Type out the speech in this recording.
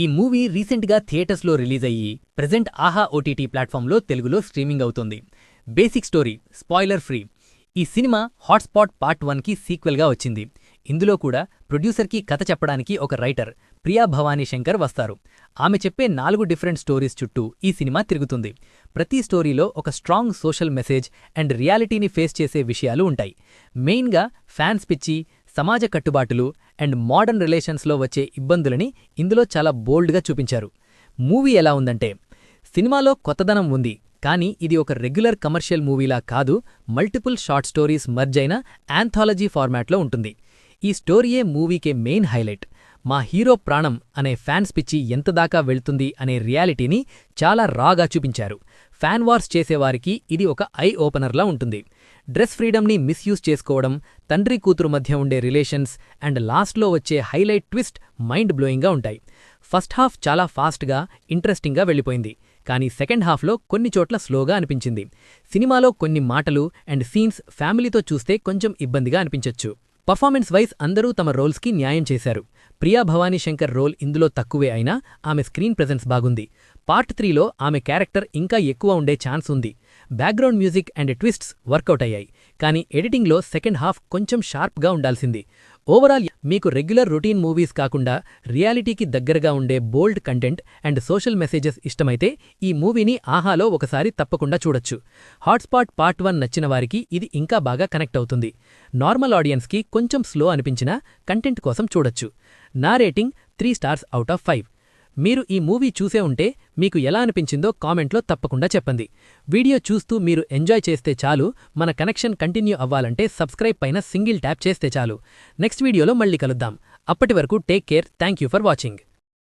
ఈ మూవీ రీసెంట్గా థియేటర్స్లో రిలీజ్ అయ్యి ప్రెజెంట్ ఆహా ఓటీటీ ప్లాట్ఫామ్లో తెలుగులో స్ట్రీమింగ్ అవుతుంది. Basic story spoiler free. ఈ సినిమా హాట్స్పాట్ పార్ట్ 1కి సీక్వెల్గా వచ్చింది. ఇందులో కూడా ప్రొడ్యూసర్కి కథ చెప్పడానికి ఒక రైటర్ ప్రియా భవానీ శంకర్ వస్తారు. ఆమె చెప్పే 4 డిఫరెంట్ స్టోరీస్ చుట్టూ ఈ సినిమా తిరుగుతుంది. ప్రతి స్టోరీలో ఒక స్ట్రాంగ్ సోషల్ మెసేజ్ అండ్ రియాలిటీని ఫేస్ చేసే విషయాలు ఉంటాయి. మెయిన్గా ఫ్యాన్స్ పిచ్చి, సమాజ కట్టుబాటులు అండ్ మోడర్న్ రిలేషన్స్లో వచ్చే ఇబ్బందులని ఇందులో చాలా బోల్డ్గా చూపించారు. మూవీ ఎలా ఉందంటే, సినిమాలో కొత్తదనం ఉంది, కానీ ఇది ఒక రెగ్యులర్ కమర్షియల్ మూవీలా కాదు, మల్టిపుల్ షార్ట్ స్టోరీస్ మర్జ్ అయిన యాంథాలజీ ఫార్మాట్లో ఉంటుంది. ఈ స్టోరీయే మూవీకే మెయిన్ హైలైట్. మా హీరో ప్రాణం అనే ఫ్యాన్స్ పిచ్చి ఎంతదాకా వెళ్తుంది అనే రియాలిటీని చాలా రాగా చూపించారు. ఫ్యాన్ వార్స్ చేసేవారికి ఇది ఒక ఐ ఓపెనర్లా ఉంటుంది. డ్రెస్ ఫ్రీడమ్ని మిస్యూజ్ చేసుకోవడం, తండ్రి కూతురు మధ్య ఉండే రిలేషన్స్ అండ్ లాస్ట్లో వచ్చే హైలైట్ ట్విస్ట్ మైండ్ బ్లోయింగ్గా ఉంటాయి. ఫస్ట్ హాఫ్ చాలా ఫాస్ట్గా, ఇంట్రెస్టింగ్గా వెళ్ళిపోయింది, కానీ సెకండ్ హాఫ్లో కొన్ని చోట్ల స్లోగా అనిపించింది. సినిమాలో కొన్ని మాటలు అండ్ సీన్స్ ఫ్యామిలీతో చూస్తే కొంచెం ఇబ్బందిగా అనిపించొచ్చు. పర్ఫార్మెన్స్ వైజ్ అందరూ తమ రోల్స్కి న్యాయం చేశారు. ప్రియా భవానీ శంకర్ రోల్ ఇందులో తక్కువే అయినా ఆమె స్క్రీన్ ప్రెజెన్స్ బాగుంది. పార్ట్ 3లో ఆమె క్యారెక్టర్ ఇంకా ఎక్కువ ఉండే ఛాన్స్ ఉంది. Background music and twists work out అయ్యాయి, కానీ ఎడిటింగ్లో సెకండ్ హాఫ్ కొంచెం షార్ప్గా ఉండాల్సింది. ఓవరాల్ మీకు రెగ్యులర్ రొటీన్ మూవీస్ కాకుండా రియాలిటీకి దగ్గరగా ఉండే బోల్డ్ కంటెంట్ అండ్ సోషల్ మెసేజెస్ ఇష్టమైతే ఈ మూవీని ఆహాలో ఒకసారి తప్పకుండా చూడొచ్చు. హాట్స్పాట్ పార్ట్ 1 నచ్చిన వారికి ఇది ఇంకా బాగా కనెక్ట్ అవుతుంది. నార్మల్ ఆడియన్స్కి కొంచెం స్లో అనిపించినా కంటెంట్ కోసం చూడొచ్చు. నా రేటింగ్ 3 స్టార్స్ అవుట్ ఆఫ్ 5. మీరు ఈ మూవీ చూసే ఉంటే మీకు ఎలా అనిపించిందో కామెంట్లో తప్పకుండా చెప్పండి. వీడియో చూస్తూ మీరు ఎంజాయ్ చేస్తే చాలు. మన కనెక్షన్ కంటిన్యూ అవ్వాలంటే సబ్స్క్రైబ్ పైన సింగిల్ ట్యాప్ చేస్తే చాలు. నెక్స్ట్ వీడియోలో మళ్ళీ కలుద్దాం. అప్పటి వరకు take care. Thank you for watching.